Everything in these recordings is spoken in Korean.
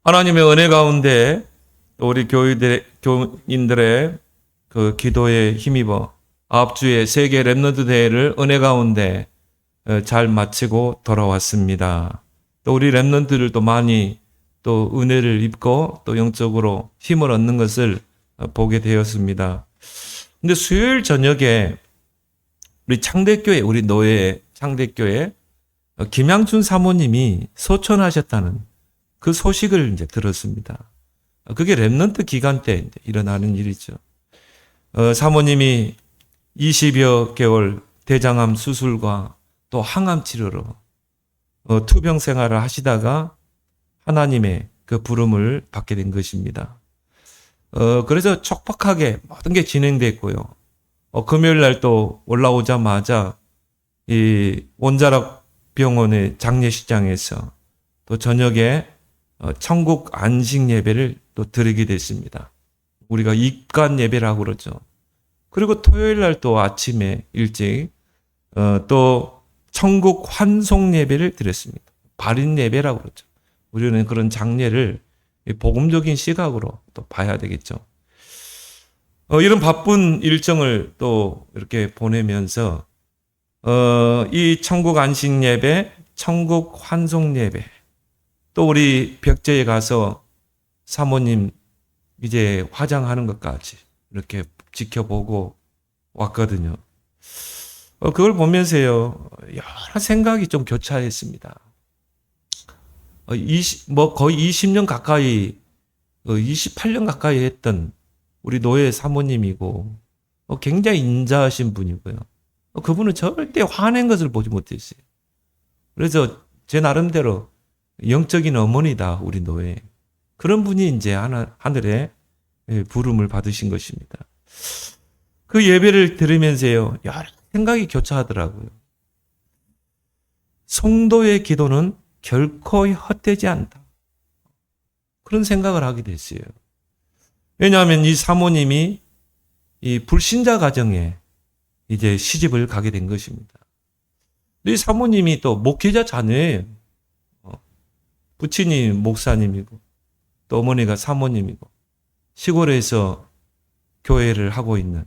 하나님의 은혜 가운데 또 우리 교인들의 그 기도에 힘입어 아홉주의 세계 렘넌트 대회를 은혜 가운데 잘 마치고 돌아왔습니다. 또 우리 렘넌트들도 많이 또 은혜를 입고 또 영적으로 힘을 얻는 것을 보게 되었습니다. 근데 수요일 저녁에 우리 창대교회, 우리 노예 창대교회 김양춘 사모님이 소천하셨다는 그 소식을 이제 들었습니다. 그게 렘넌트 기간 때 이제 일어나는 일이죠. 사모님이 20여 개월 대장암 수술과 또 항암 치료로 투병 생활을 하시다가 하나님의 그 부름을 받게 된 것입니다. 그래서 촉박하게 모든 게 진행됐고요. 금요일 날 또 올라오자마자 이 원자력 병원의 장례식장에서 또 저녁에 천국 안식 예배를 또 드리게 됐습니다. 우리가 입관 예배라고 그러죠. 그리고 토요일 날 또 아침에 일찍 또 천국 환송 예배를 드렸습니다. 발인 예배라고 그러죠. 우리는 그런 장례를 복음적인 시각으로 또 봐야 되겠죠. 이런 바쁜 일정을 또 이렇게 보내면서 이 천국 안식 예배, 천국 환송 예배, 또 우리 벽제에 가서 사모님 이제 화장하는 것까지 이렇게 지켜보고 왔거든요. 그걸 보면서요, 여러 생각이 좀 교차했습니다. 거의 20년 가까이, 28년 가까이 했던 우리 노예 사모님이고, 굉장히 인자하신 분이고요. 그분은 절대 화낸 것을 보지 못했어요. 그래서 제 나름대로 영적인 어머니다, 우리 노예. 그런 분이 이제 하늘에 부름을 받으신 것입니다. 그 예배를 들으면서요, 여러 생각이 교차하더라고요. 성도의 기도는 결코 헛되지 않다. 그런 생각을 하게 됐어요. 왜냐하면 이 사모님이 이 불신자 가정에 이제 시집을 가게 된 것입니다. 이 사모님이 또 목회자 자녀예요. 부친이 목사님이고 또 어머니가 사모님이고 시골에서 교회를 하고 있는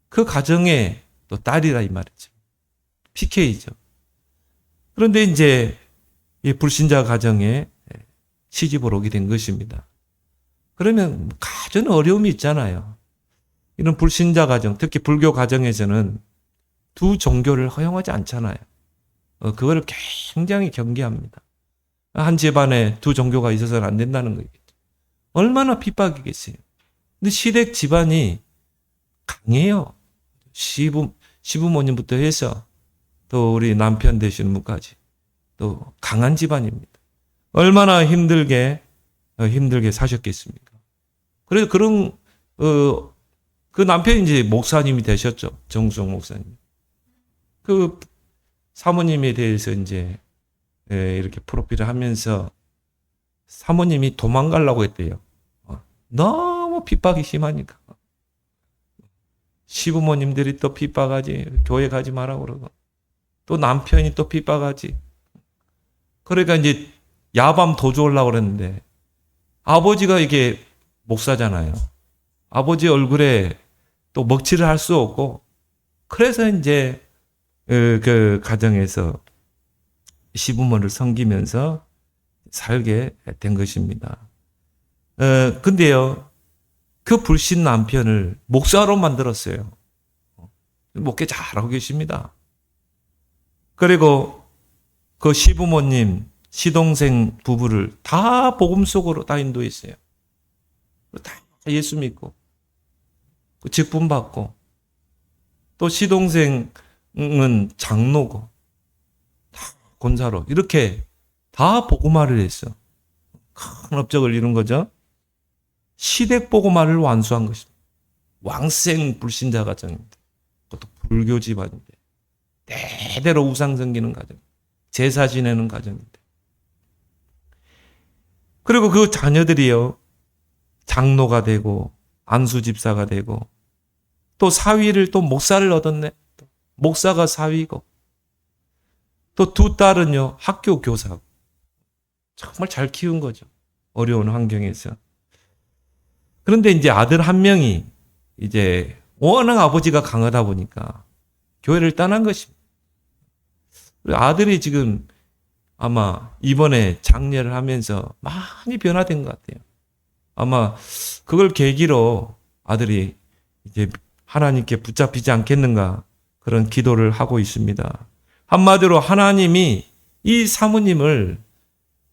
그 가정의 또 딸이라 이 말이죠. PK죠. 그런데 이제 이 불신자 가정에 시집을 오게 된 것입니다. 그러면 가정 어려움이 있잖아요. 이런 불신자 가정, 특히 불교 가정에서는 두 종교를 허용하지 않잖아요. 그거를 굉장히 경계합니다. 한 집안에 두 종교가 있어서는 안 된다는 거겠죠. 얼마나 핍박이겠어요. 근데 시댁 집안이 강해요. 시부모님부터 해서 또 우리 남편 되시는 분까지 또 강한 집안입니다. 얼마나 힘들게 사셨겠습니까? 그래서 그 남편이 이제 목사님이 되셨죠. 정수영 목사님. 그 사모님에 대해서 이제 이렇게 프로필을 하면서 사모님이 도망가려고 했대요. 너무 핍박이 심하니까. 시부모님들이 또 핍박하지. 교회 가지 마라 그러고. 또 남편이 또 핍박하지. 그러니까 이제 야밤 도주하려고 그랬는데 아버지가 이게 목사잖아요. 아버지 얼굴에 또 먹칠을 할 수 없고 그래서 이제 그 가정에서 시부모를 섬기면서 살게 된 것입니다. 근데요, 그 불신 남편을 목사로 만들었어요. 목회 잘하고 계십니다. 그리고 그 시부모님, 시동생 부부를 다 복음 속으로 다 인도했어요. 다 예수 믿고, 직분 받고, 또 시동생은 장로고, 다 권사로, 이렇게 다 복음화를 했어. 큰 업적을 이룬 거죠. 시댁 복음화를 완수한 것입니다. 왕생 불신자 가정입니다. 그것도 불교 집안인데, 대대로 우상 섬기는 가정, 제사 지내는 가정인데. 그리고 그 자녀들이요, 장로가 되고, 안수집사가 되고, 또 사위를 또 목사를 얻었네. 목사가 사위고, 또 두 딸은요, 학교 교사고. 정말 잘 키운 거죠. 어려운 환경에서. 그런데 이제 아들 한 명이 이제 워낙 아버지가 강하다 보니까 교회를 떠난 것입니다. 아들이 지금 아마 이번에 장례를 하면서 많이 변화된 것 같아요. 아마 그걸 계기로 아들이 이제 하나님께 붙잡히지 않겠는가 그런 기도를 하고 있습니다. 한마디로 하나님이 이 사모님을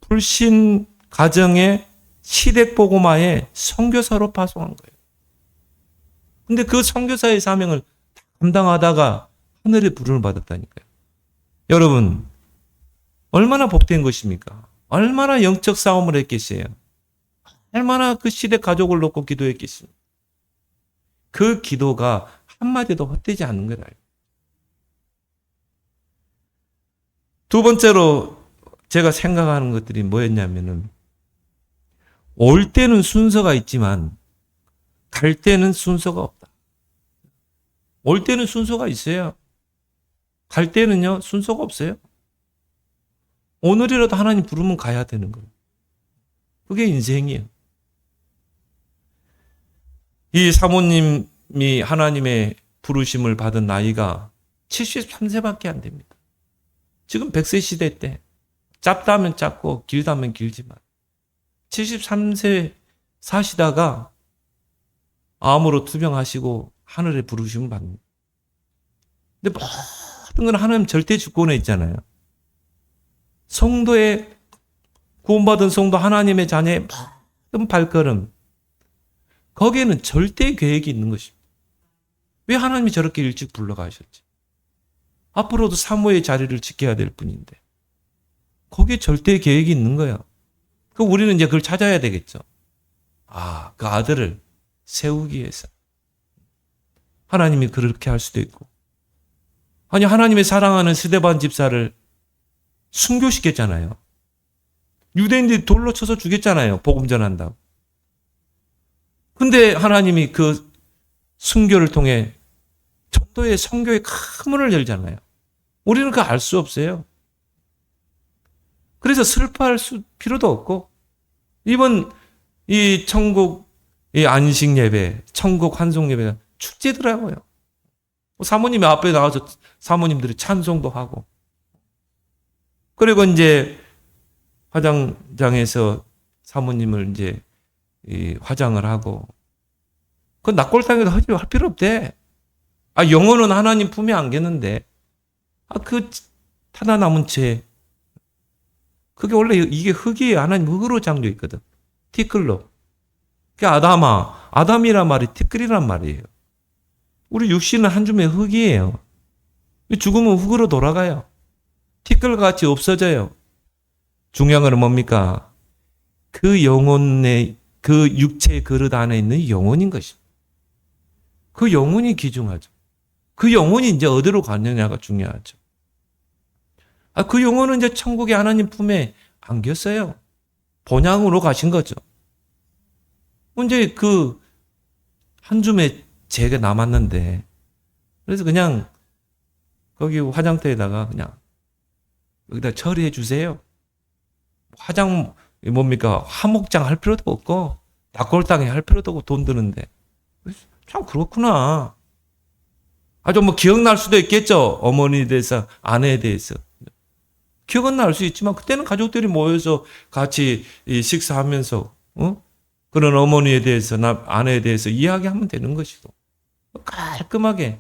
불신 가정의 시댁보고마의 선교사로 파송한 거예요. 근데 그 선교사의 사명을 감당하다가 하늘의 부름을 받았다니까요. 여러분, 얼마나 복된 것입니까? 얼마나 영적 싸움을 했겠어요? 얼마나 그 시댁 가족을 놓고 기도했겠습니까? 그 기도가 한마디도 헛되지 않는 거다. 두 번째로 제가 생각하는 것들이 뭐였냐면은, 올 때는 순서가 있지만 갈 때는 순서가 없다. 올 때는 순서가 있어요. 갈 때는요, 순서가 없어요. 오늘이라도 하나님 부르면 가야 되는 거예요. 그게 인생이에요. 이 사모님이 하나님의 부르심을 받은 나이가 73세밖에 안 됩니다. 지금 100세 시대 때 짧다면 짧고 길다면 길지만 73세 사시다가 암으로 투병하시고 하늘의 부르심을 받습니다. 근데 모든 건 하나님 절대 주권에 있잖아요. 성도의 구원받은 성도 하나님의 자녀의 모든 발걸음, 거기에는 절대 계획이 있는 것입니다. 왜 하나님이 저렇게 일찍 불러가셨지? 앞으로도 사모의 자리를 지켜야 될 뿐인데 거기에 절대 계획이 있는 거야. 그럼 우리는 이제 그걸 찾아야 되겠죠. 아, 그 아들을 세우기 위해서 하나님이 그렇게 할 수도 있고, 아니 하나님의 사랑하는 스데반 집사를 순교시켰잖아요. 유대인들이 돌로 쳐서 죽였잖아요. 복음 전한다고. 근데 하나님이 그 순교를 통해 전도의 선교의 큰 문을 열잖아요. 우리는 그거 알 수 없어요. 그래서 슬퍼할 필요도 없고, 이번 이 천국 이 안식 예배, 천국 환송 예배가 축제더라고요. 사모님이 앞에 나와서 사모님들이 찬송도 하고, 그리고 이제 화장장에서 사모님을 이제 화장을 하고, 그 낙골당에도 할 필요 없대. 아, 영혼은 하나님 품에 안겼는데, 아, 그 타다 남은 채, 그게 원래 이게 흙이에요. 하나님 흙으로 창조 있거든. 티끌로. 그게 아담이란 말이 티끌이란 말이에요. 우리 육신은 한 줌의 흙이에요. 죽으면 흙으로 돌아가요. 티끌같이 없어져요. 중요한 건 뭡니까? 그 영혼의, 그 육체의 그릇 안에 있는 영혼인 것입니다. 그 영혼이 귀중하죠. 그 영혼이 이제 어디로 가느냐가 중요하죠. 아, 그 영혼은 이제 천국의 하나님 품에 안겼어요. 본향으로 가신 거죠. 이제 그 한 줌의 재가 남았는데, 그래서 그냥 거기 화장터에다가 그냥 여기다 처리해 주세요. 화장 뭡니까? 화목장 할 필요도 없고 낙골당에 할 필요도 없고 돈 드는데. 참 그렇구나. 아주 뭐 기억날 수도 있겠죠. 어머니에 대해서, 아내에 대해서. 기억은 날 수 있지만 그때는 가족들이 모여서 같이 식사하면서 그런 어머니에 대해서, 아내에 대해서 이야기하면 되는 것이고, 깔끔하게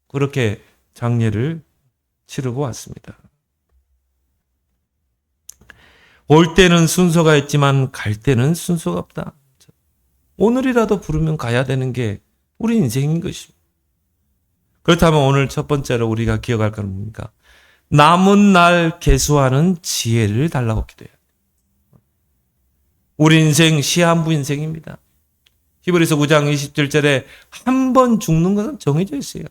그렇게 장례를 치르고 왔습니다. 올 때는 순서가 있지만 갈 때는 순서가 없다. 오늘이라도 부르면 가야 되는 게 우리 인생인 것입니다. 그렇다면 오늘 첫 번째로 우리가 기억할 건 뭡니까? 남은 날 계수하는 지혜를 달라고 기도해야 돼요. 우리 인생 시한부 인생입니다. 히브리서 9장 27절에 한 번 죽는 것은 정해져 있어요.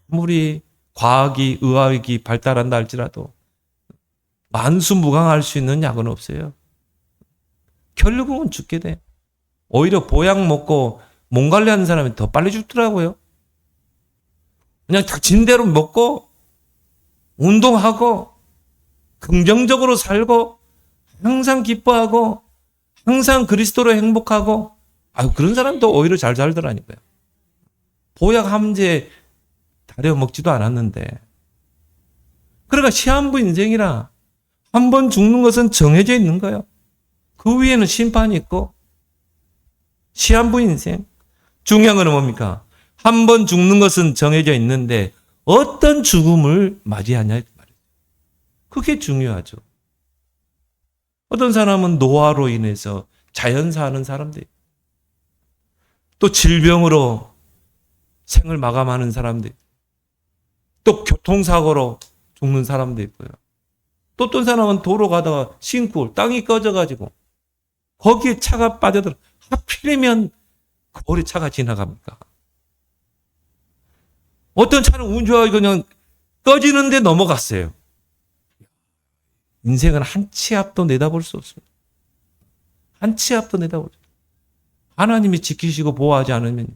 아무리 과학이, 의학이 발달한다 할지라도 만수무강할 수 있는 약은 없어요. 결국은 죽게 돼. 오히려 보약 먹고 몸 관리하는 사람이 더 빨리 죽더라고요. 그냥 닥친 대로 먹고 운동하고 긍정적으로 살고 항상 기뻐하고 항상 그리스도로 행복하고, 그런 사람도 오히려 잘 살더라니까요. 보약 함제 다려 먹지도 않았는데. 그러니까 시한부 인생이라 한 번 죽는 것은 정해져 있는 거예요. 그 위에는 심판이 있고, 시한부 인생. 중요한 건 뭡니까? 한 번 죽는 것은 정해져 있는데 어떤 죽음을 맞이하냐 말이에요. 그게 중요하죠. 어떤 사람은 노화로 인해서 자연사하는 사람들, 또 질병으로 생을 마감하는 사람들, 또 교통사고로 죽는 사람도 있고요. 또 어떤 사람은 도로 가다가 신골, 땅이 꺼져가지고 거기에 차가 빠져들어. 하필이면 거리 차가 지나갑니까? 어떤 차는 운 좋아서 그냥 꺼지는데 넘어갔어요. 인생은 한 치 앞도 내다볼 수 없습니다. 한 치 앞도 내다볼 수 없습니다. 하나님이 지키시고 보호하지 않으면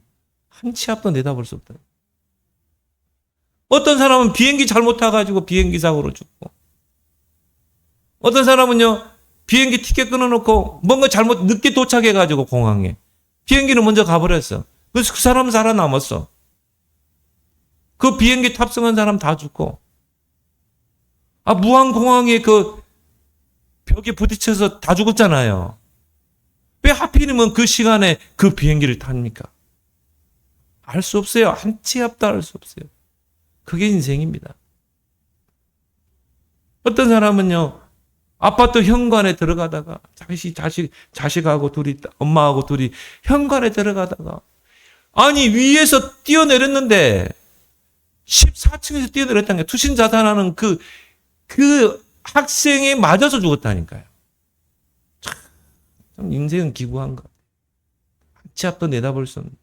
한 치 앞도 내다볼 수 없다. 어떤 사람은 비행기 잘못 타가지고 비행기 사고로 죽고, 어떤 사람은요 비행기 티켓 끊어놓고 뭔가 잘못 늦게 도착해가지고 공항에 비행기는 먼저 가버렸어. 그래서 그 사람은 살아남았어. 그 비행기 탑승한 사람 다 죽고, 무안공항에 그 벽에 부딪혀서 다 죽었잖아요. 왜 하필이면 그 시간에 그 비행기를 탑니까? 알 수 없어요. 한 치 앞도 알 수 없어요. 그게 인생입니다. 어떤 사람은요, 아파트 현관에 들어가다가 자식하고 둘이, 엄마하고 둘이 현관에 들어가다가, 위에서 뛰어내렸는데 14층에서 뛰어내렸다는 게 투신자산하는 그 학생에 맞아서 죽었다니까요. 참 인생은 기구한가. 한 치 앞도 내다볼 수 없는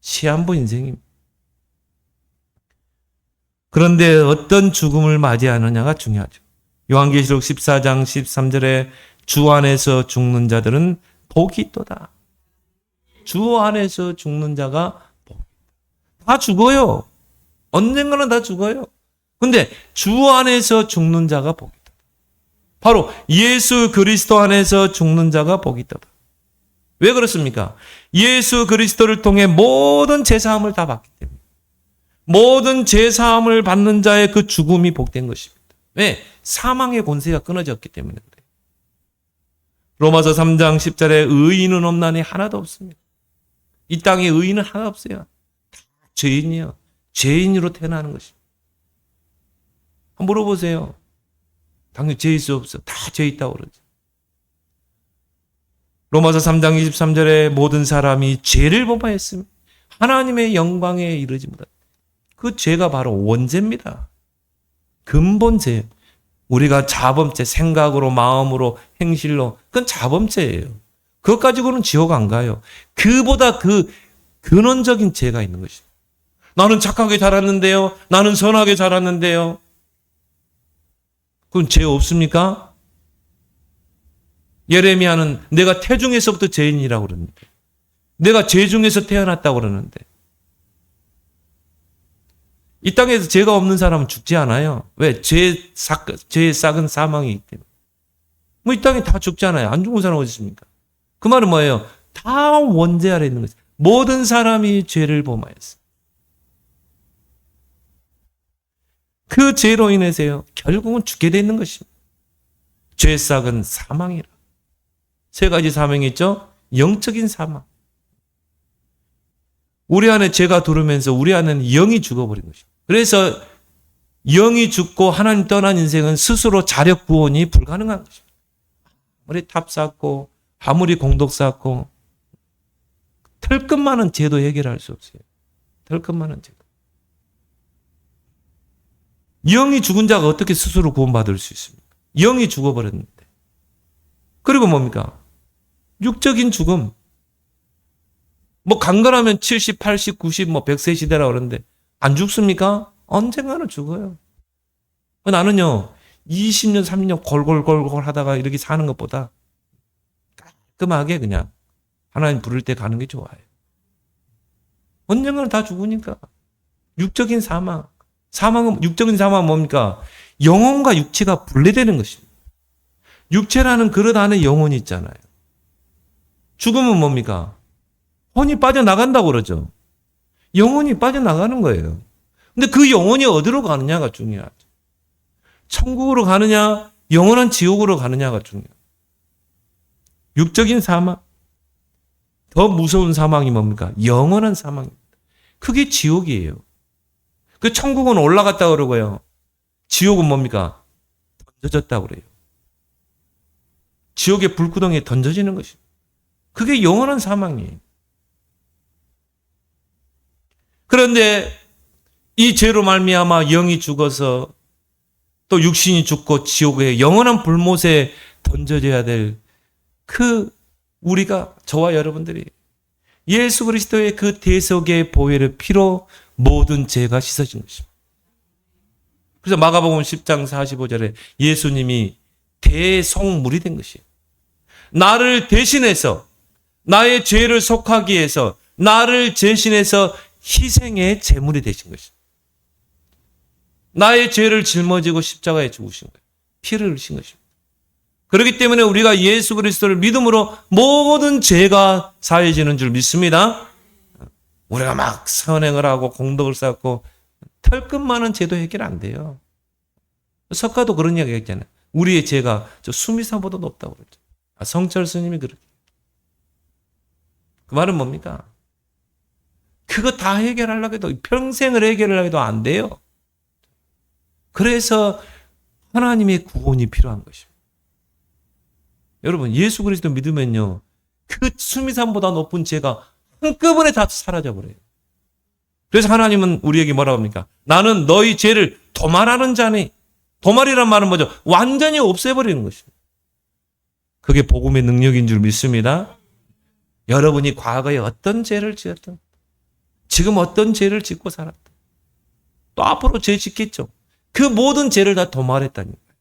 시한부 인생입니다. 그런데 어떤 죽음을 맞이하느냐가 중요하죠. 요한계시록 14장 13절에 주 안에서 죽는 자들은 복이 있도다. 주 안에서 죽는 자가 복이 있다. 다 죽어요. 언젠가는 다 죽어요. 근데 주 안에서 죽는 자가 복이 있다. 바로 예수 그리스도 안에서 죽는 자가 복이 있다. 왜 그렇습니까? 예수 그리스도를 통해 모든 죄사함을 다 받기 때문에. 모든 죄사함을 받는 자의 그 죽음이 복된 것입니다. 왜? 사망의 권세가 끊어졌기 때문에 그래요. 로마서 3장 10절에 의인은 없나니 하나도 없습니다. 이 땅에 의인은 하나 없어요. 다 죄인이요. 죄인으로 태어나는 것입니다. 한번 물어보세요. 당연히 죄 있어 없어? 다 죄 있다고 그러죠. 로마서 3장 23절에 모든 사람이 죄를 범하였으며 하나님의 영광에 이르지 못한다. 그 죄가 바로 원죄입니다. 근본죄. 우리가 자범죄, 생각으로, 마음으로, 행실로, 그건 자범죄예요. 그것 가지고는 지옥 안 가요. 그보다 그 근원적인 죄가 있는 것입니다. 나는 착하게 자랐는데요. 나는 선하게 자랐는데요. 그건 죄 없습니까? 예레미야는 내가 태중에서부터 죄인이라고 그러는데, 내가 죄 중에서 태어났다고 그러는데, 이 땅에서 죄가 없는 사람은 죽지 않아요. 왜? 죄의 싹은 사망이기 때문에. 이 땅에 다 죽잖아요. 안 죽은 사람 어디 있습니까? 그 말은 뭐예요? 다 원죄 아래 있는 거죠. 모든 사람이 죄를 범하였어요. 그 죄로 인해서요, 결국은 죽게 돼 있는 것입니다. 죄의 싹은 사망이라. 세 가지 사망이 있죠? 영적인 사망. 우리 안에 죄가 들어오면서 우리 안에는 영이 죽어버린 것입니다. 그래서 영이 죽고 하나님 떠난 인생은 스스로 자력 구원이 불가능한 것입니다. 아무리 탑 쌓고 아무리 공덕 쌓고 털끝만한 죄도 해결할 수 없어요. 털끝만한 죄도. 영이 죽은 자가 어떻게 스스로 구원받을 수 있습니까? 영이 죽어버렸는데. 그리고 뭡니까? 육적인 죽음. 강건하면 70, 80, 90, 100세 시대라고 그러는데 안 죽습니까? 언젠가는 죽어요. 나는요, 20년, 30년 골골골골 하다가 이렇게 사는 것보다 깔끔하게 그냥 하나님 부를 때 가는 게 좋아요. 언젠가는 다 죽으니까. 육적인 사망. 육적인 사망은 뭡니까? 영혼과 육체가 분리되는 것입니다. 육체라는 그릇 안에 영혼이 있잖아요. 죽으면 뭡니까? 혼이 빠져나간다고 그러죠. 영혼이 빠져나가는 거예요. 근데 그 영혼이 어디로 가느냐가 중요하죠. 천국으로 가느냐, 영원한 지옥으로 가느냐가 중요해요. 육적인 사망. 더 무서운 사망이 뭡니까? 영원한 사망입니다. 그게 지옥이에요. 그 천국은 올라갔다 그러고요. 지옥은 뭡니까? 던져졌다 그래요. 지옥의 불구덩이에 던져지는 것입니다. 그게 영원한 사망이에요. 그런데 이 죄로 말미암아 영이 죽어서 또 육신이 죽고 지옥의 영원한 불못에 던져져야 될 그 우리가, 저와 여러분들이 예수 그리스도의 그 대속의 보혈의 피로 모든 죄가 씻어진 것입니다. 그래서 마가복음 10장 45절에 예수님이 대속물이 된 것이에요. 나를 대신해서, 나의 죄를 속하기 위해서, 나를 대신해서 희생의 제물이 되신 것입니다. 나의 죄를 짊어지고 십자가에 죽으신 거예요. 피를 흘리신 것입니다. 그렇기 때문에 우리가 예수 그리스도를 믿음으로 모든 죄가 사해지는 줄 믿습니다. 우리가 막 선행을 하고 공덕을 쌓고 털끝 많은 죄도 해결 안 돼요. 석가도 그런 이야기 했잖아요. 우리의 죄가 저 수미산보다 높다고 그랬죠. 성철 스님이 그렇게. 그 말은 뭡니까? 그거 다 해결하려고 해도, 평생을 해결하려고 해도 안 돼요. 그래서 하나님의 구원이 필요한 것입니다. 여러분, 예수 그리스도 믿으면요, 그 수미산보다 높은 죄가 한꺼번에 다 사라져버려요. 그래서 하나님은 우리에게 뭐라고 합니까? 나는 너희 죄를 도말하는 자니. 도말이란 말은 뭐죠? 완전히 없애버리는 것입니다. 그게 복음의 능력인 줄 믿습니다. 여러분이 과거에 어떤 죄를 지었든, 지금 어떤 죄를 짓고 살았든, 또 앞으로 죄 짓겠죠. 그 모든 죄를 다 도말했다니까요.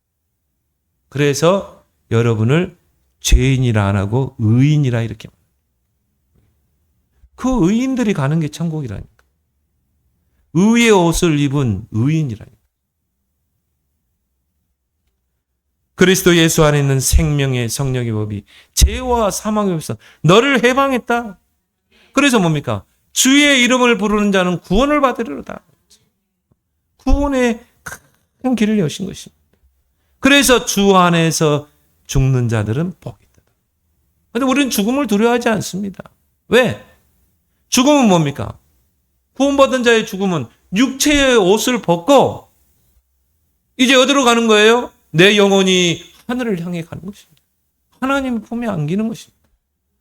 그래서 여러분을 죄인이라 안 하고 의인이라 이렇게 말합니다. 그 의인들이 가는 게 천국이라니까. 의의 옷을 입은 의인이라니까. 그리스도 예수 안에 있는 생명의 성령의 법이 죄와 사망의 법에서 너를 해방했다. 그래서 뭡니까? 주의 이름을 부르는 자는 구원을 받으리로다. 구원의 큰 길을 여신 것입니다. 그래서 주 안에서 죽는 자들은 복이 있다. 그런데 우리는 죽음을 두려워하지 않습니다. 왜? 죽음은 뭡니까? 구원받은 자의 죽음은 육체의 옷을 벗고 이제 어디로 가는 거예요? 내 영혼이 하늘을 향해 가는 것입니다. 하나님 품에 안기는 것입니다.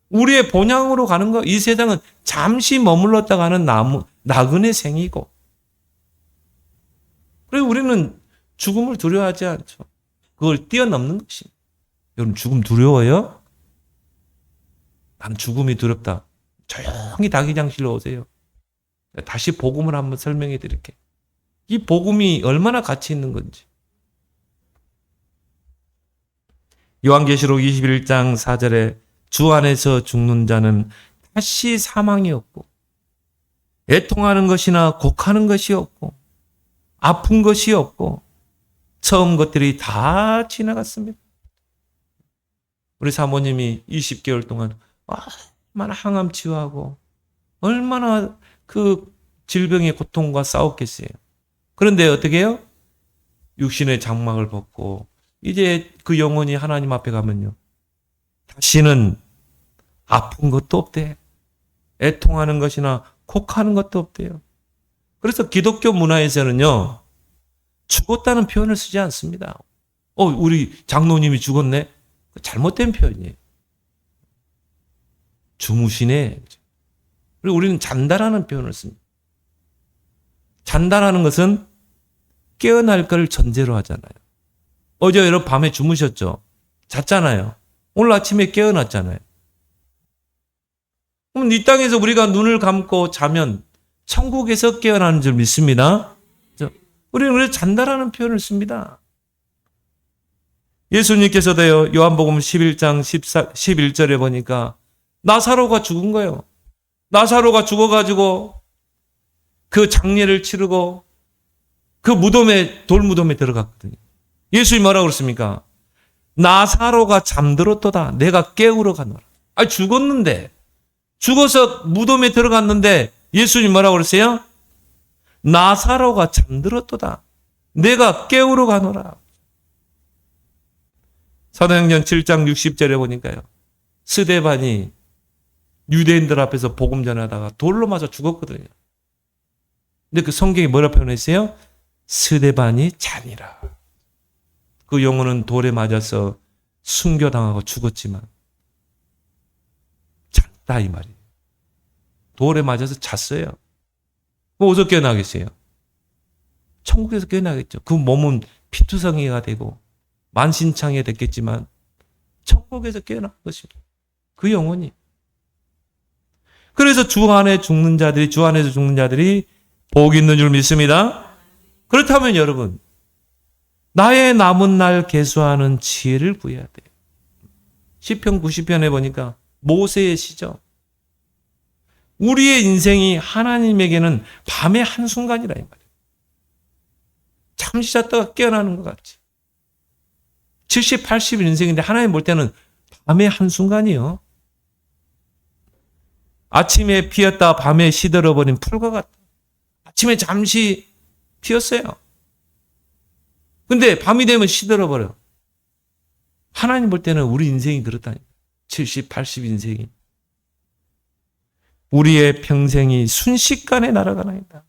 우리의 본향으로 가는 것, 이 세상은 잠시 머물렀다 가는 나그네 생이고, 그리고 우리는 죽음을 두려워하지 않죠. 그걸 뛰어넘는 것입니다. 여러분, 죽음 두려워요? 난 죽음이 두렵다. 조용히 다기장실로 오세요. 다시 복음을 한번 설명해 드릴게요. 이 복음이 얼마나 가치 있는 건지. 요한계시록 21장 4절에 주 안에서 죽는 자는 다시 사망이 없고, 애통하는 것이나 곡하는 것이 없고, 아픈 것이 없고, 처음 것들이 다 지나갔습니다. 우리 사모님이 20개월 동안 얼마나 항암 치유하고 얼마나 그 질병의 고통과 싸웠겠어요. 그런데 어떻게 해요? 육신의 장막을 벗고 이제 그 영혼이 하나님 앞에 가면요, 다시는 아픈 것도 없대. 애통하는 것이나 곡하는 것도 없대요. 그래서 기독교 문화에서는요, 죽었다는 표현을 쓰지 않습니다. 우리 장로님이 죽었네? 잘못된 표현이에요. 주무시네. 그리고 우리는 잔다라는 표현을 씁니다. 잔다라는 것은 깨어날 걸 전제로 하잖아요. 어제 여러분 밤에 주무셨죠? 잤잖아요. 오늘 아침에 깨어났잖아요. 그럼 이 땅에서 우리가 눈을 감고 자면 천국에서 깨어나는 줄 믿습니다. 우리는 왜 잔다라는 표현을 씁니다. 예수님께서도요, 요한복음 11장 11절에 보니까 나사로가 죽은 거예요. 나사로가 죽어가지고 그 장례를 치르고 그 무덤에, 돌무덤에 들어갔거든요. 예수님이 뭐라고 그랬습니까? 나사로가 잠들었도다. 내가 깨우러 가노라. 죽었는데, 죽어서 무덤에 들어갔는데 예수님 뭐라고 그러세요? 나사로가 잠들었도다. 내가 깨우러 가노라. 사도행전 7장 60절에 보니까요. 스데반이 유대인들 앞에서 복음 전하다가 돌로 맞아 죽었거든요. 근데 그 성경이 뭐라 표현했어요? 스데반이 잔이라. 그 영혼은 돌에 맞아서 순교당하고 죽었지만 잤다 이 말이에요. 돌에 맞아서 잤어요. 그럼 어디서 깨어나겠어요? 천국에서 깨어나겠죠. 그 몸은 피투성이가 되고 만신창이 됐겠지만 천국에서 깨어난 것입니다. 그 영혼이. 그래서 주 안에서 죽는 자들이 복이 있는 줄 믿습니다. 그렇다면 여러분, 나의 남은 날 계수하는 지혜를 구해야 돼요. 시편 90편에 보니까 모세의 시죠. 우리의 인생이 하나님에게는 밤의 한순간이라 이 말이에요. 잠시 잤다가 깨어나는 것 같지. 70, 80 인생인데 하나님 볼 때는 밤의 한순간이요. 아침에 피었다 밤에 시들어버린 풀과 같다. 아침에 잠시 피었어요. 근데 밤이 되면 시들어버려. 하나님 볼 때는 우리 인생이 그렇다니까. 70, 80 인생이. 우리의 평생이 순식간에 날아가나이다.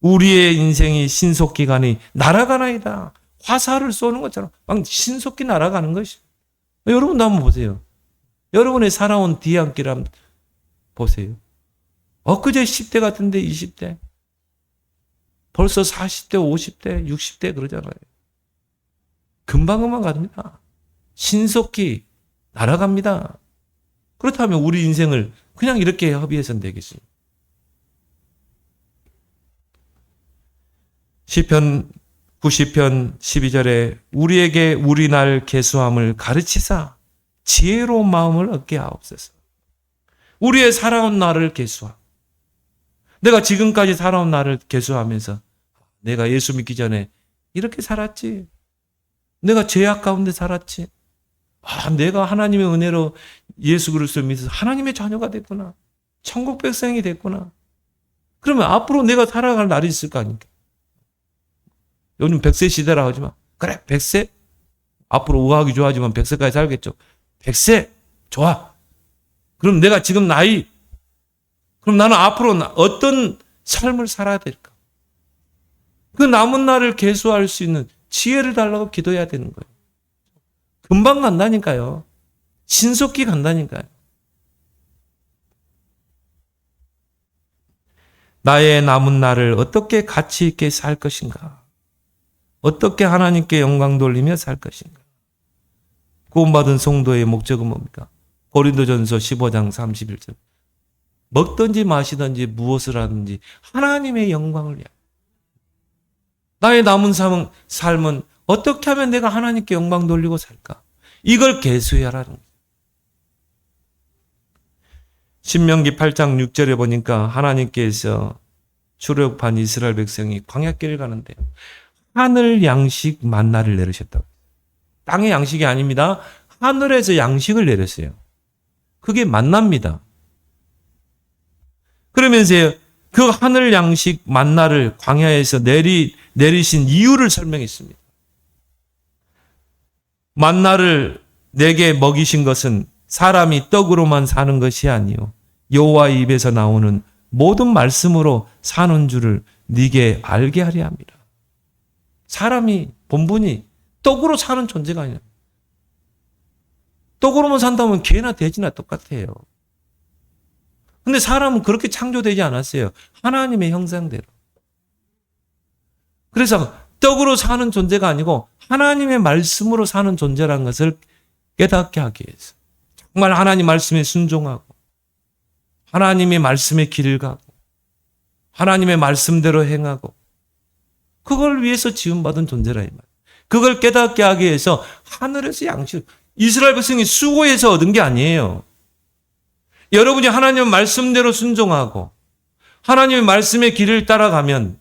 우리의 인생이 신속기간이 날아가나이다. 화살을 쏘는 것처럼 막 신속히 날아가는 것이. 여러분도 한번 보세요. 여러분의 살아온 뒤안길 한번 보세요. 엊그제 10대 같은데 20대. 벌써 40대, 50대, 60대 그러잖아요. 금방금방 갑니다. 신속히 날아갑니다. 그렇다면 우리 인생을 그냥 이렇게 허비해서는 되겠습니다. 시편 90편 12절에 우리에게 우리 날 계수함을 가르치사 지혜로운 마음을 얻게 하옵소서. 우리의 살아온 날을 계수함. 내가 지금까지 살아온 날을 계수하면서 내가 예수 믿기 전에 이렇게 살았지. 내가 죄악 가운데 살았지. 내가 하나님의 은혜로 예수 그리스도를 믿어서 하나님의 자녀가 됐구나. 천국 백성이 됐구나. 그러면 앞으로 내가 살아갈 날이 있을 거 아닙니까? 요즘 100세 시대라 하지만 그래 100세? 앞으로 우아하기 좋아하지만 100세까지 살겠죠. 100세? 좋아. 그럼 내가 지금 나이 그럼 나는 앞으로 어떤 삶을 살아야 될까? 그 남은 날을 계수할 수 있는 지혜를 달라고 기도해야 되는 거예요. 금방 간다니까요. 신속히 간다니까요. 나의 남은 날을 어떻게 가치 있게 살 것인가? 어떻게 하나님께 영광 돌리며 살 것인가? 구원받은 성도의 목적은 뭡니까? 고린도전서 15장 31절. 먹든지 마시든지 무엇을 하든지 하나님의 영광을 위하여. 나의 남은 삶은 어떻게 하면 내가 하나님께 영광 돌리고 살까? 이걸 계수해라는 거예요. 신명기 8장 6절에 보니까 하나님께서 출애굽한 이스라엘 백성이 광야길을 가는데 하늘 양식 만나를 내리셨다고. 땅의 양식이 아닙니다. 하늘에서 양식을 내렸어요. 그게 만나입니다. 그러면서 그 하늘 양식 만나를 광야에서 내리신 이유를 설명했습니다. 만나를 내게 먹이신 것은 사람이 떡으로만 사는 것이 아니요 여호와의 입에서 나오는 모든 말씀으로 사는 줄을 네게 알게 하려 합니다. 사람이 본분이 떡으로 사는 존재가 아니야. 떡으로만 산다면 개나 돼지나 똑같아요. 근데 사람은 그렇게 창조되지 않았어요. 하나님의 형상대로. 그래서 떡으로 사는 존재가 아니고 하나님의 말씀으로 사는 존재라는 것을 깨닫게 하기 위해서 정말 하나님 말씀에 순종하고 하나님의 말씀의 길을 가고 하나님의 말씀대로 행하고 그걸 위해서 지음받은 존재라 이 말. 그걸 깨닫게 하기 위해서 하늘에서 양식, 이스라엘 백성이 수고해서 얻은 게 아니에요. 여러분이 하나님의 말씀대로 순종하고 하나님의 말씀의 길을 따라가면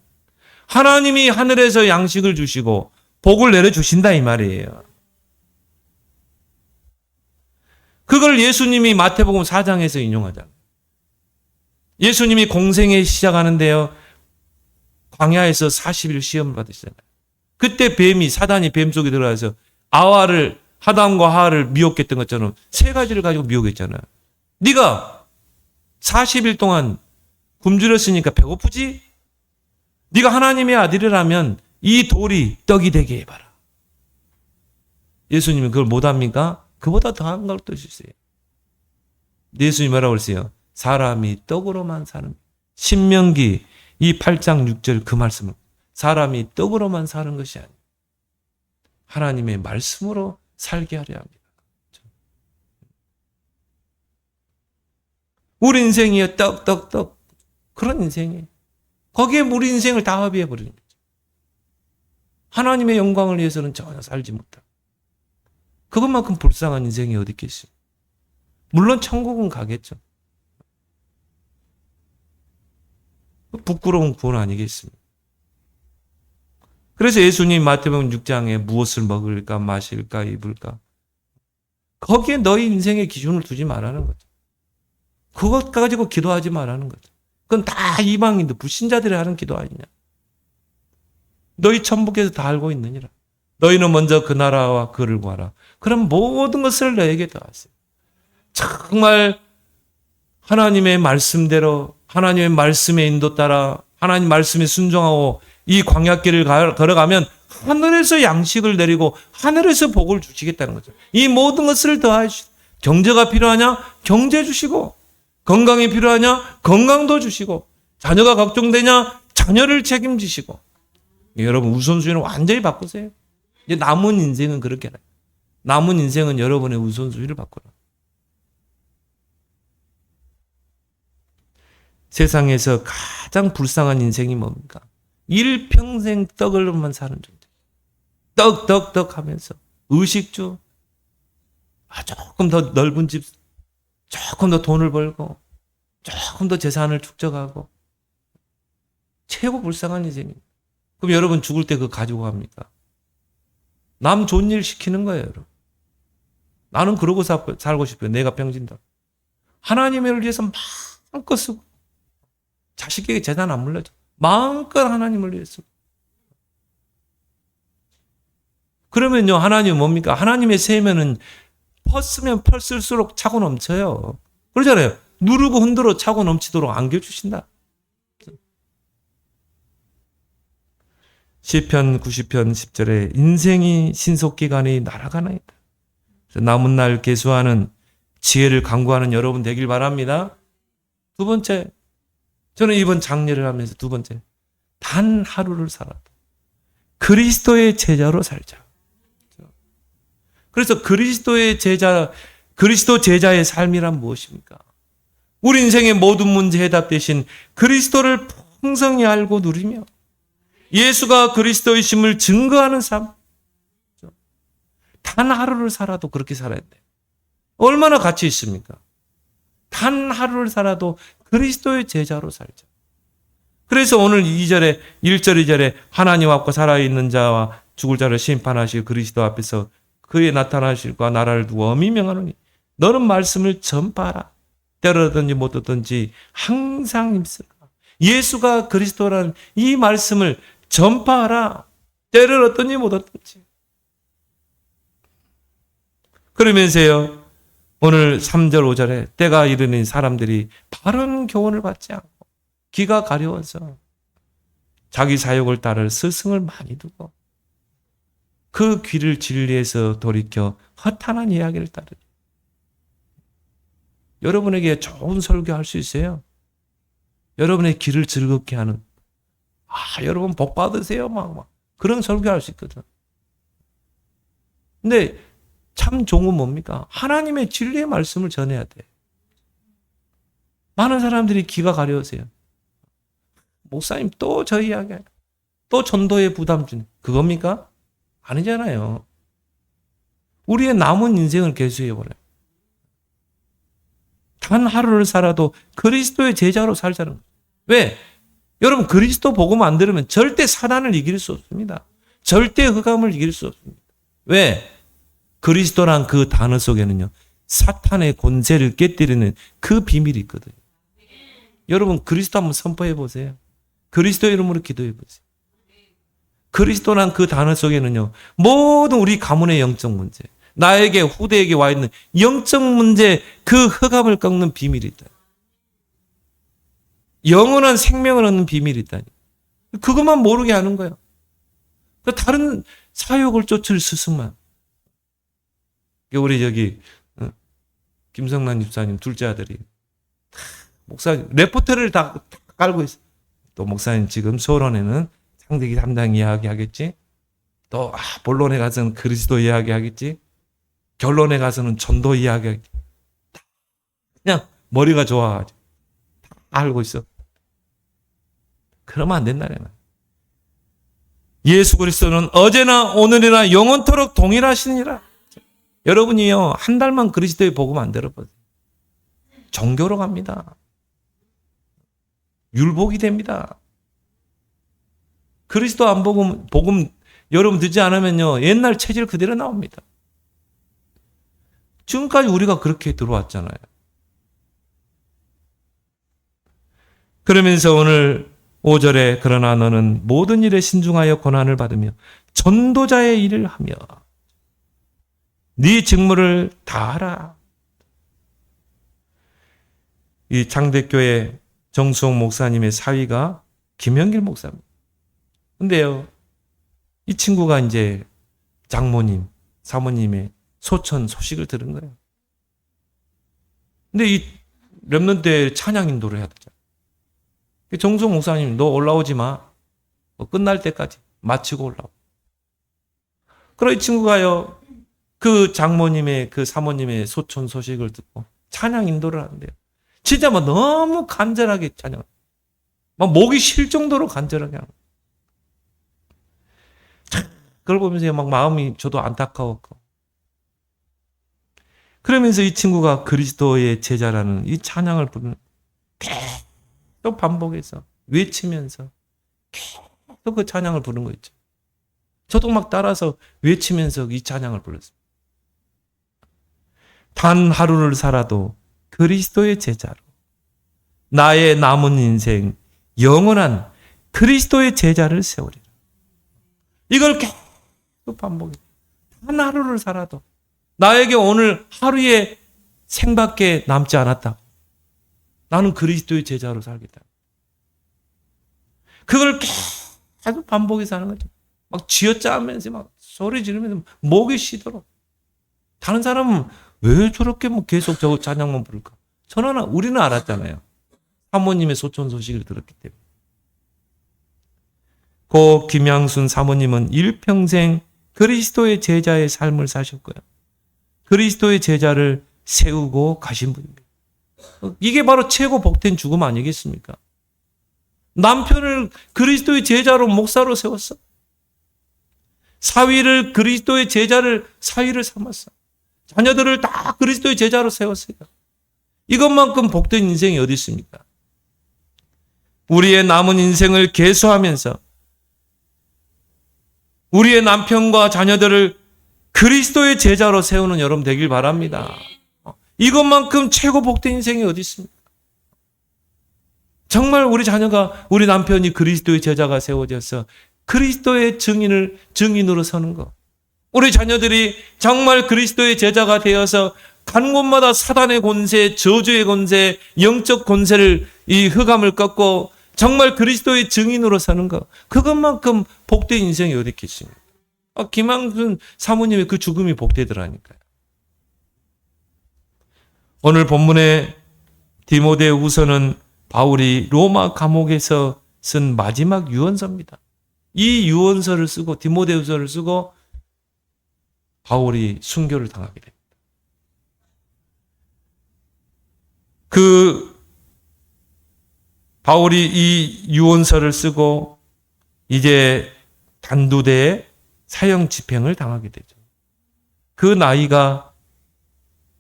하나님이 하늘에서 양식을 주시고 복을 내려주신다 이 말이에요. 그걸 예수님이 마태복음 4장에서 인용하잖아요. 예수님이 공생에 시작하는데요. 광야에서 40일 시험을 받으시잖아요. 그때 사단이 뱀 속에 들어가서 아담과 하와를 미혹했던 것처럼 세 가지를 가지고 미혹했잖아요. 네가 40일 동안 굶주렸으니까 배고프지? 네가 하나님의 아들이라면 이 돌이 떡이 되게 해봐라. 예수님은 그걸 못합니까? 그보다 더한 걸 또 주세요. 예수님이 뭐라고 그랬어요? 사람이 떡으로만 사는, 신명기 이 8장 6절 그 말씀을, 사람이 떡으로만 사는 것이 아니에요. 하나님의 말씀으로 살게 하려 합니다. 우리 인생이요, 떡. 그런 인생이에요. 거기에 우리 인생을 다 합의해버리는 거죠. 하나님의 영광을 위해서는 전혀 살지 못하고. 그것만큼 불쌍한 인생이 어디 있겠어요. 물론 천국은 가겠죠. 부끄러운 구원 아니겠습니까? 그래서 예수님 마태복음 6장에 무엇을 먹을까 마실까 입을까 거기에 너희 인생의 기준을 두지 말라는 거죠. 그것 가지고 기도하지 말라는 거죠. 그건 다 이방인들 불신자들이 하는 기도 아니냐. 너희 천국에서 다 알고 있느니라. 너희는 먼저 그 나라와 그를 구하라. 그럼 모든 것을 너에게 더하세요. 정말 하나님의 말씀대로 하나님의 말씀의 인도 따라 하나님 말씀에 순종하고 이 광야길을 걸어가면 하늘에서 양식을 내리고 하늘에서 복을 주시겠다는 거죠. 이 모든 것을 더하시고 경제가 필요하냐? 경제 주시고 건강이 필요하냐? 건강도 주시고 자녀가 걱정되냐? 자녀를 책임지시고 여러분 우선순위를 완전히 바꾸세요. 이제 남은 인생은 그렇게 해요. 남은 인생은 여러분의 우선순위를 바꾸라. 세상에서 가장 불쌍한 인생이 뭡니까? 일평생 떡을만 사는 존재. 떡 하면서 의식주, 조금 더 넓은 집, 조금 더 돈을 벌고, 조금 더 재산을 축적하고, 최고 불쌍한 인생입니다. 그럼 여러분 죽을 때 그거 가지고 갑니까? 남 좋은 일 시키는 거예요, 여러분. 나는 그러고 살고 싶어요. 내가 병진다. 하나님을 위해서 마음껏 쓰고, 자식에게 재산 안 물려줘. 마음껏 하나님을 위해서. 그러면요, 하나님은 뭡니까? 하나님의 세면은 퍼쓰면 퍼쓸수록 차고 넘쳐요. 그러잖아요. 누르고 흔들어 차고 넘치도록 안겨주신다. 시편 90편 10절에 인생이 신속기간이 날아가나이다. 남은 날 계수하는 지혜를 강구하는 여러분 되길 바랍니다. 두 번째, 저는 이번 장례를 하면서 두 번째, 단 하루를 살아도 그리스도의 제자로 살자. 그래서 그리스도 제자의 삶이란 무엇입니까? 우리 인생의 모든 문제 해답 대신 그리스도를 풍성히 알고 누리며 예수가 그리스도이심을 증거하는 삶. 단 하루를 살아도 그렇게 살아야 돼. 얼마나 가치 있습니까? 단 하루를 살아도 그리스도의 제자로 살자. 그래서 오늘 1절, 2절에 하나님 앞과 살아있는 자와 죽을 자를 심판하실 그리스도 앞에서 그의 나타나실과 나라를 두고 엄히 명하노니 너는 말씀을 전파하라. 때로든지 못 듣든지 항상 힘쓰라. 예수가 그리스도라는 이 말씀을 전파하라. 때를 얻든지 못 얻든지. 그러면서요, 오늘 3절 5절에 때가 이르니 사람들이 바른 교훈을 받지 않고 귀가 가려워서 자기 사욕을 따를 스승을 많이 두고 그 귀를 진리에서 돌이켜 허탄한 이야기를 따르니. 여러분에게 좋은 설교할 수 있어요. 여러분의 귀를 즐겁게 하는, 여러분 복 받으세요 막 그런 설교할 수 있거든. 근데 참 종은 뭡니까? 하나님의 진리의 말씀을 전해야 돼. 많은 사람들이 귀가 가려우세요. 목사님 또 저 이야기, 또 전도에 부담 주네. 그겁니까? 아니잖아요. 우리의 남은 인생을 계수해버려요. 단 하루를 살아도 그리스도의 제자로 살자는 거예요. 왜? 여러분 그리스도 복음 안 들으면 절대 사단을 이길 수 없습니다. 절대 흑암을 이길 수 없습니다. 왜? 그리스도란 그 단어 속에는요, 사탄의 권세를 깨뜨리는 그 비밀이 있거든요. 여러분 그리스도 한번 선포해 보세요. 그리스도 이름으로 기도해 보세요. 그리스도란 그 단어 속에는요, 모든 우리 가문의 영적 문제, 나에게 후대에게 와 있는 영적 문제 그 흑암을 꺾는 비밀이 있다. 영원한 생명을 얻는 비밀이 있다니. 그것만 모르게 하는 거예요. 다른 사욕을 쫓을 스승만. 우리 김성란 집사님 둘째 아들이 목사님 레포트를 다 깔고 있어. 또 목사님 지금 소론에는 창세기 3장 이야기하겠지. 또 본론에 가서는 그리스도 이야기하겠지. 결론에 가서는 전도 이야기하겠지. 그냥 머리가 좋아가지고 다 알고 있어. 그러면 안 된다는 거야. 예수 그리스도는 어제나 오늘이나 영원토록 동일하시니라. 여러분이요, 한 달만 그리스도의 복음 안 들어보세요. 종교로 갑니다. 율복이 됩니다. 그리스도 안 복음 여러분 듣지 않으면요, 옛날 체질 그대로 나옵니다. 지금까지 우리가 그렇게 들어왔잖아요. 그러면서 오늘 5절에 그러나 너는 모든 일에 신중하여 고난을 받으며 전도자의 일을 하며 네 직무를 다하라. 이 장대교회 정수홍 목사님의 사위가 김영길 목사입니다. 근데요, 이 친구가 이제 장모님, 사모님의 소천 소식을 들은 거예요. 근데 이 렘넌트 찬양 인도를 해야 되잖아요. 정수홍 목사님, 너 올라오지 마. 끝날 때까지 마치고 올라오. 그럼 이 친구가요, 그 장모님의, 그 사모님의 소천 소식을 듣고 찬양 인도를 하는데요. 진짜 막 너무 간절하게 찬양. 막 목이 쉴 정도로 간절하게 하는 거예요. 그걸 보면서 막 마음이 저도 안타까웠고. 그러면서 이 친구가 그리스도의 제자라는 이 찬양을 부르는 계속 반복해서 외치면서 계속 그 찬양을 부르는 거 있죠. 저도 막 따라서 외치면서 이 찬양을 불렀습니다. 단 하루를 살아도 그리스도의 제자로 나의 남은 인생 영원한 그리스도의 제자를 세우리라. 이걸 계속 반복해. 단 하루를 살아도 나에게 오늘 하루의 생밖에 남지 않았다. 나는 그리스도의 제자로 살겠다. 그걸 계속 반복해서 하는 거죠. 막 쥐어짜면서 막 소리 지르면서 목이 쉬도록. 다른 사람은 왜 저렇게 뭐 계속 저 찬양만 부를까? 우리는 알았잖아요. 사모님의 소천 소식을 들었기 때문에. 고 김양순 사모님은 일평생 그리스도의 제자의 삶을 사셨고요. 그리스도의 제자를 세우고 가신 분입니다. 이게 바로 최고 복된 죽음 아니겠습니까? 남편을 그리스도의 제자로 목사로 세웠어. 사위를 그리스도의 제자를 사위를 삼았어. 자녀들을 다 그리스도의 제자로 세웠어요. 이것만큼 복된 인생이 어디 있습니까? 우리의 남은 인생을 계수하면서 우리의 남편과 자녀들을 그리스도의 제자로 세우는 여러분 되길 바랍니다. 이것만큼 최고 복된 인생이 어디 있습니까? 정말 우리 자녀가, 우리 남편이 그리스도의 제자가 세워져서 그리스도의 증인으로 서는 것. 우리 자녀들이 정말 그리스도의 제자가 되어서 간 곳마다 사단의 권세, 저주의 권세, 영적 권세를 이 흑암을 꺾고 정말 그리스도의 증인으로 사는 것. 그것만큼 복된 인생이 어디 있겠습니까? 김항순 사모님의 그 죽음이 복되더라니까요. 오늘 본문의 디모데후서는 바울이 로마 감옥에서 쓴 마지막 유언서입니다. 이 유언서를 쓰고 디모데후서를 쓰고 바울이 순교를 당하게 됩니다. 바울이 이 유언서를 쓰고 이제 단두대에 사형 집행을 당하게 되죠. 그 나이가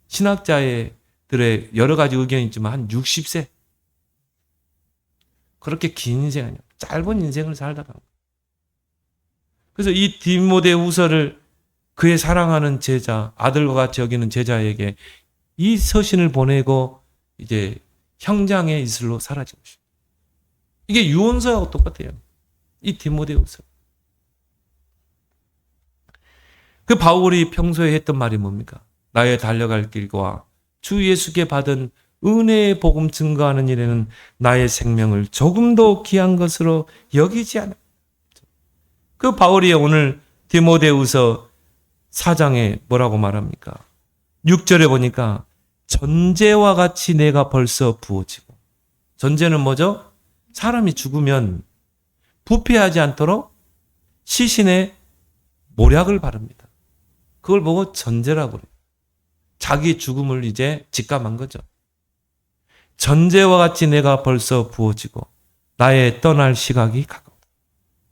신학자들의 여러 가지 의견이 있지만 한 60세. 그렇게 긴 인생 아니에요. 짧은 인생을 살다가. 그래서 이 디모데후서를 그의 사랑하는 제자, 아들과 같이 여기는 제자에게 이 서신을 보내고 이제 형장의 이슬로 사라진 것입니다. 이게 유언서하고 똑같아요. 이 디모데후서. 그 바울이 평소에 했던 말이 뭡니까? 나의 달려갈 길과 주 예수께 받은 은혜의 복음 증거하는 일에는 나의 생명을 조금도 귀한 것으로 여기지 않아. 그 바울이 오늘 디모데후서 4장에 뭐라고 말합니까? 6절에 보니까 전제와 같이 내가 벌써 부어지고. 전제는 뭐죠? 사람이 죽으면 부패하지 않도록 시신에 모략을 바릅니다. 그걸 보고 전제라고 그래요. 자기 죽음을 이제 직감한 거죠. 전제와 같이 내가 벌써 부어지고 나의 떠날 시각이 가까웠다.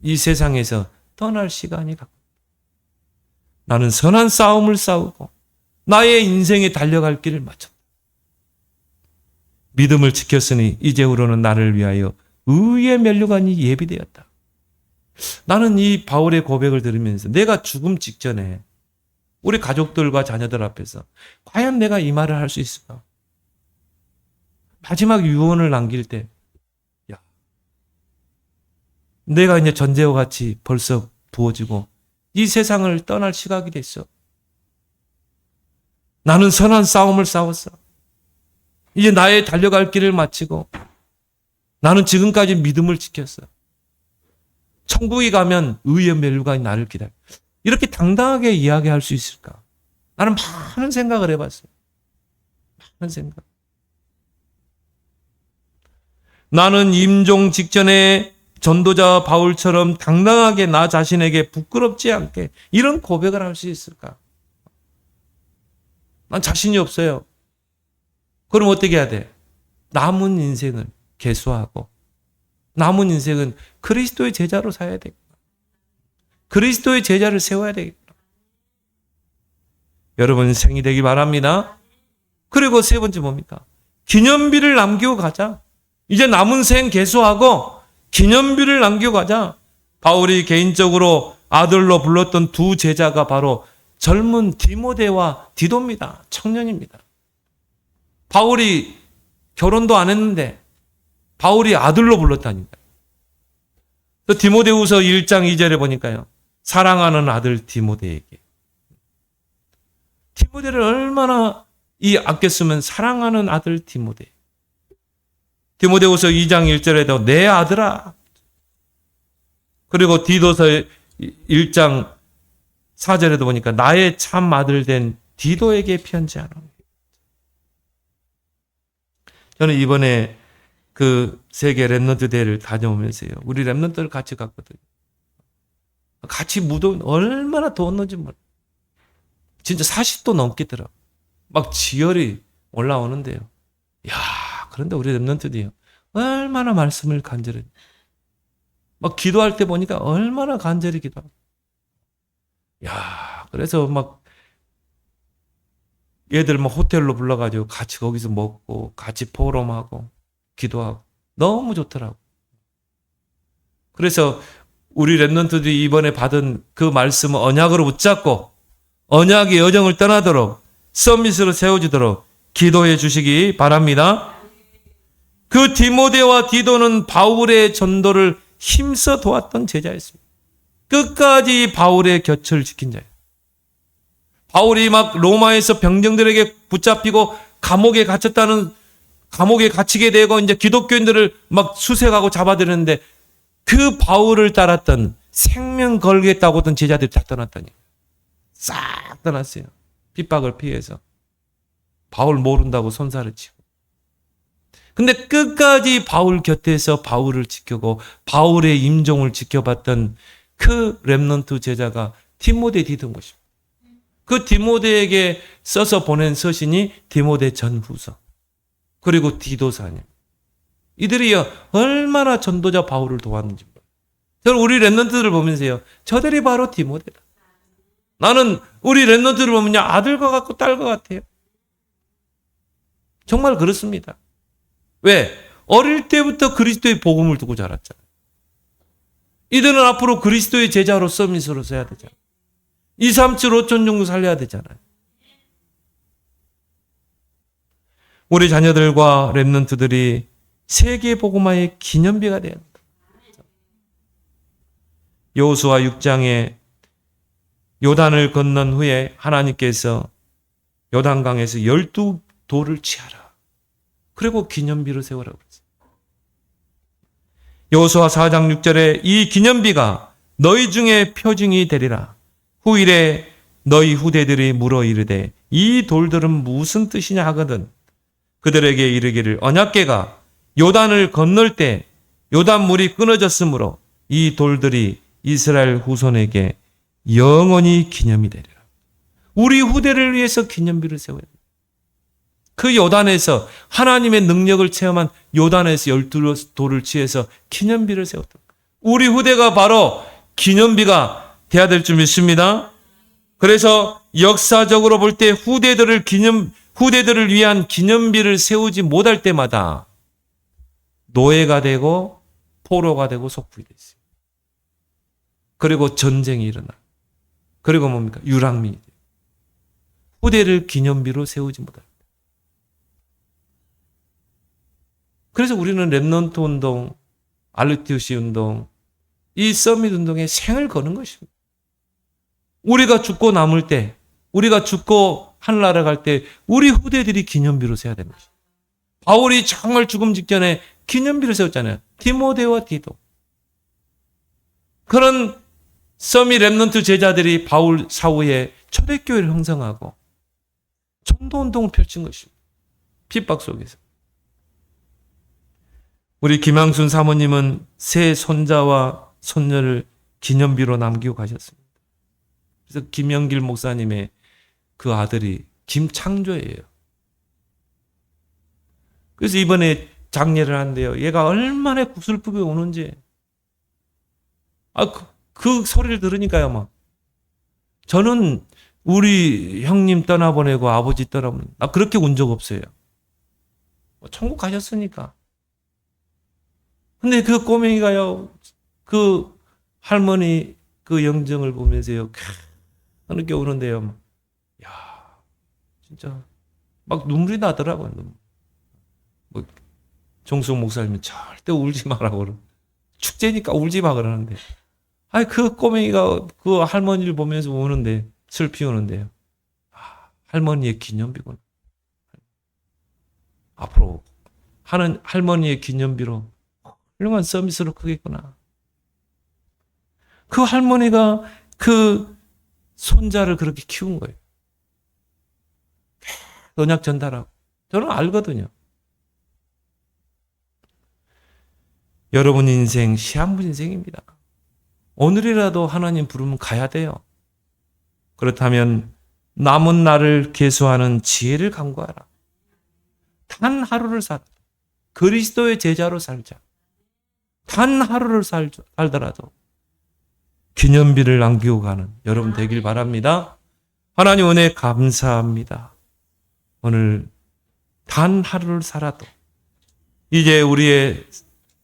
이 세상에서 떠날 시간이 가까웠다. 나는 선한 싸움을 싸우고 나의 인생에 달려갈 길을 마쳤다. 믿음을 지켰으니 이제후로는 나를 위하여 의의 면류관이 예비되었다. 나는 이 바울의 고백을 들으면서 내가 죽음 직전에 우리 가족들과 자녀들 앞에서 과연 내가 이 말을 할 수 있을까? 마지막 유언을 남길 때, 야, 내가 이제 전제와 같이 벌써 부어지고 이 세상을 떠날 시각이 됐어. 나는 선한 싸움을 싸웠어. 이제 나의 달려갈 길을 마치고 나는 지금까지 믿음을 지켰어. 천국에 가면 의의 면류관이 나를 기다려. 이렇게 당당하게 이야기할 수 있을까? 나는 많은 생각을 해봤어요. 많은 생각. 나는 임종 직전에 전도자 바울처럼 당당하게 나 자신에게 부끄럽지 않게 이런 고백을 할 수 있을까? 난 자신이 없어요. 그럼 어떻게 해야 돼? 남은 인생을 계수하고 남은 인생은 그리스도의 제자로 살아야 되겠다. 그리스도의 제자를 세워야 되겠다. 여러분 생이 되기 바랍니다. 그리고 세 번째 뭡니까? 기념비를 남기고 가자. 이제 남은 생 계수하고 기념비를 남기고 가자. 바울이 개인적으로 아들로 불렀던 두 제자가 바로 젊은 디모데와 디도입니다. 청년입니다. 바울이 결혼도 안 했는데 바울이 아들로 불렀다니까요. 또 디모데후서 1장 2절에 보니까요. 사랑하는 아들 디모데에게. 디모데를 얼마나 아꼈으면 사랑하는 아들 디모데. 디모데후서 2장 1절에도 내 아들아. 그리고 디도서 1장 4절에도 보니까 나의 참 아들 된 디도에게 편지하노니. 저는 이번에 그 세계 랩넌트 대회를 다녀오면서요. 우리 랩넌트를 같이 갔거든요. 같이 무더운 얼마나 더웠는지 몰라. 진짜 40도 넘겠더라. 막 지열이 올라오는데요. 야, 그런데 우리 랩넌트들이요. 얼마나 말씀을 간절히. 막 기도할 때 보니까 얼마나 간절히 기도하고. 야, 그래서 막 얘들 막 호텔로 불러가지고 같이 거기서 먹고 같이 포럼하고 기도하고 너무 좋더라고. 그래서 우리 랩넌트들이 이번에 받은 그 말씀을 언약으로 붙잡고 언약의 여정을 떠나도록 서밋으로 세워지도록 기도해 주시기 바랍니다. 그 디모데와 디도는 바울의 전도를 힘써 도왔던 제자였습니다. 끝까지 바울의 곁을 지킨 자예요. 바울이 막 로마에서 병정들에게 붙잡히고 감옥에 갇히게 되고 이제 기독교인들을 막 수색하고 잡아들였는데 그 바울을 따랐던 생명 걸겠다고 하던 제자들이 다 떠났다니. 싹 떠났어요. 핍박을 피해서. 바울 모른다고 손살을 치고. 근데 끝까지 바울 곁에서 바울을 지키고 바울의 임종을 지켜봤던 그 렘넌트 제자가 디모데 디도인 것입니다. 그 디모데에게 써서 보낸 서신이 디모데 전후서 그리고 디도서니. 이들이요 얼마나 전도자 바울을 도왔는지 몰라요. 저는 우리 렘넌트들을 보면서요 저들이 바로 디모데다. 나는 우리 렘넌트를 보면요 아들과 같고 딸과 같아요. 정말 그렇습니다. 왜? 어릴 때부터 그리스도의 복음을 두고 자랐잖아요. 이들은 앞으로 그리스도의 제자로 서밋으로 서야 되잖아요. 2, 3, 7, 5천 정도 살려야 되잖아요. 우리 자녀들과 렘넌트들이 세계 복음화의 기념비가 돼야 한다. 여호수아 6장에 요단을 건넌 후에 하나님께서 요단강에서 12돌을 치하라. 그리고 기념비를 세우라고 그랬어요. 여호수아 4장 6절에 이 기념비가 너희 중에 표징이 되리라. 후일에 너희 후대들이 물어 이르되 이 돌들은 무슨 뜻이냐 하거든 그들에게 이르기를 언약궤가 요단을 건널 때 요단 물이 끊어졌으므로 이 돌들이 이스라엘 후손에게 영원히 기념이 되리라. 우리 후대를 위해서 기념비를 세워야 됩니다. 그 요단에서 하나님의 능력을 체험한 요단에서 12돌을 취해서 기념비를 세웠다. 우리 후대가 바로 기념비가 돼야 될 줄 믿습니다. 그래서 역사적으로 볼 때 후대들을 위한 기념비를 세우지 못할 때마다 노예가 되고 포로가 되고 속국이 됐어요. 그리고 전쟁이 일어나. 그리고 뭡니까? 유랑민이 돼요. 후대를 기념비로 세우지 못합니다. 그래서 우리는 렘넌트 운동, RTC 운동, 이 서밋 운동에 생을 거는 것입니다. 우리가 죽고 남을 때, 우리가 죽고 하늘나라 갈 때 우리 후대들이 기념비로 세워야 되는 것입니다. 바울이 정말 죽음 직전에 기념비를 세웠잖아요. 디모데와 디도. 그런 서밋 렘넌트 제자들이 바울 사후에 초대교회를 형성하고 전도운동을 펼친 것입니다. 핍박 속에서. 우리 김항순 사모님은 세 손자와 손녀를 기념비로 남기고 가셨습니다. 그래서 김영길 목사님의 그 아들이 김창조예요. 그래서 이번에 장례를 한대요. 얘가 얼마나 구슬프게 우는지. 그 소리를 들으니까요, 막. 저는 우리 형님 떠나보내고 아버지 떠나보내고, 그렇게 운 적 없어요. 천국 가셨으니까. 근데 그 꼬맹이가요, 그 할머니 그 영정을 보면서요, 그렇게 우는데요. 야, 진짜, 막 눈물이 나더라고요. 뭐, 종숙 목사님은 절대 울지 마라고 그러고, 축제니까 울지 마 그러는데, 그 꼬맹이가 그 할머니를 보면서 우는데, 슬피 우는데요. 할머니의 기념비구나. 앞으로 하는 할머니의 기념비로 훌륭한 서밋으로 크겠구나. 그 할머니가 그 손자를 그렇게 키운 거예요. 언약 전달하고. 저는 알거든요. 여러분 인생 시한부 인생입니다. 오늘이라도 하나님 부르면 가야 돼요. 그렇다면 남은 날을 계수하는 지혜를 강구하라. 단 하루를 살아. 그리스도의 제자로 살자. 단 하루를 살더라도 기념비를 남기고 가는 여러분 되길 바랍니다. 하나님 은혜 감사합니다. 오늘 단 하루를 살아도 이제 우리의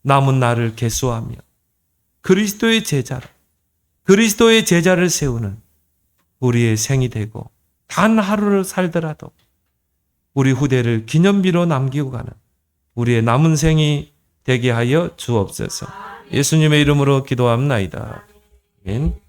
남은 날을 계수하며 그리스도의 제자를 세우는 우리의 생이 되고 단 하루를 살더라도 우리 후대를 기념비로 남기고 가는 우리의 남은 생이 되게 하여 주옵소서. 예수님의 이름으로 기도합나이다. 아멘.